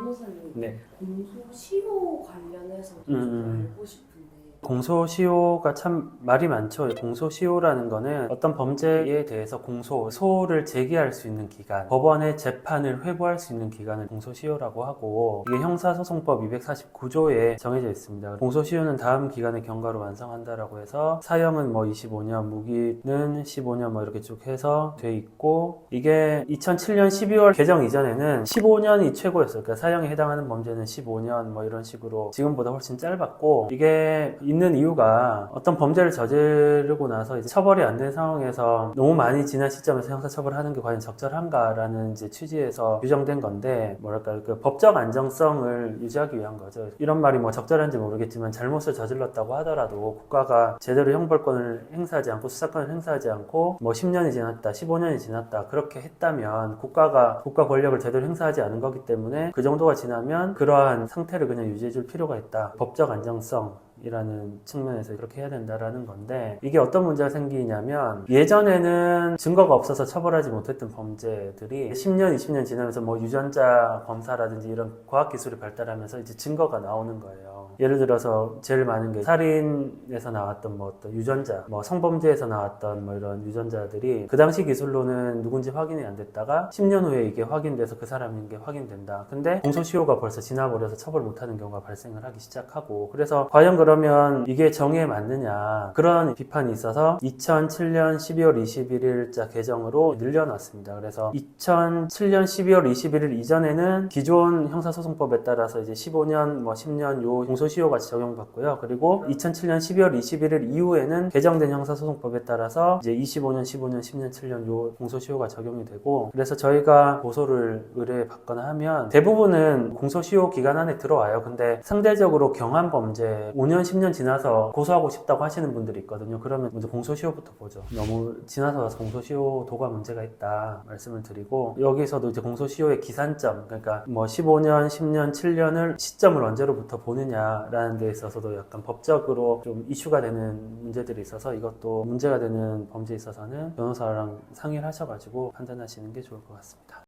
변호사님, 네. 공소시효 관련해서 좀 알고 싶은데. 공소시효가 참 말이 많죠. 공소시효라는 거는 어떤 범죄에 대해서 소를 제기할 수 있는 기간, 법원의 재판을 회부할 수 있는 기간을 공소시효라고 하고, 이게 형사소송법 249조에 정해져 있습니다. 공소시효는 다음 기간의 경과로 완성한다라고 해서 사형은 뭐 25년, 무기는 15년 뭐 이렇게 쭉 해서 돼 있고, 이게 2007년 12월 개정 이전에는 15년이 최고였어요. 그러니까 사형에 해당하는 범죄는 15년 뭐 이런 식으로 지금보다 훨씬 짧았고, 이게 있는 이유가 어떤 범죄를 저지르고 나서 이제 처벌이 안 된 상황에서 너무 많이 지난 시점에서 형사처벌을 하는 게 과연 적절한가라는 이제 취지에서 규정된 건데, 뭐랄까, 그 법적 안정성을 유지하기 위한 거죠. 이런 말이 뭐 적절한지 모르겠지만 잘못을 저질렀다고 하더라도 국가가 제대로 형벌권을 행사하지 않고 수사권을 행사하지 않고 뭐 10년이 지났다, 15년이 지났다 그렇게 했다면 국가가 국가 권력을 제대로 행사하지 않은 거기 때문에 그 정도가 지나면 그러한 상태를 그냥 유지해 줄 필요가 있다. 법적 안정성 이라는 측면에서 그렇게 해야 된다라는 건데, 이게 어떤 문제가 생기냐면 예전에는 증거가 없어서 처벌하지 못했던 범죄들이 10년, 20년 지나면서 뭐 유전자 검사라든지 이런 과학기술이 발달하면서 이제 증거가 나오는 거예요. 예를 들어서 제일 많은 게 살인에서 나왔던 뭐 어떤 유전자, 뭐 성범죄에서 나왔던 뭐 이런 유전자들이 그 당시 기술로는 누군지 확인이 안 됐다가 10년 후에 이게 확인돼서 그 사람인 게 확인된다. 근데 공소시효가 벌써 지나버려서 처벌 못하는 경우가 발생을 하기 시작하고, 그래서 과연 그러면 이게 정의에 맞느냐, 그런 비판이 있어서 2007년 12월 21일자 개정으로 늘려놨습니다. 그래서 2007년 12월 21일 이전에는 기존 형사소송법에 따라서 이제 15년, 뭐 10년 요 공소시효가 적용받고요. 그리고 2007년 12월 21일 이후에는 개정된 형사소송법에 따라서 이제 25년, 15년, 10년, 7년 요 공소시효가 적용이 되고, 그래서 저희가 고소를 의뢰 받거나 하면 대부분은 공소시효 기간 안에 들어와요. 근데 상대적으로 경한 범죄 5년, 10년 지나서 고소하고 싶다고 하시는 분들이 있거든요. 그러면 먼저 공소시효부터 보죠. 너무 지나서 와서 공소시효도가 문제가 있다 말씀을 드리고, 여기서도 이제 공소시효의 기산점, 그러니까 뭐 15년, 10년, 7년을 시점을 언제로부터 보느냐라는 데 있어서도 약간 법적으로 좀 이슈가 되는 문제들이 있어서 이것도 문제가 되는 범죄에 있어서는 변호사랑 상의를 하셔가지고 판단하시는 게 좋을 것 같습니다.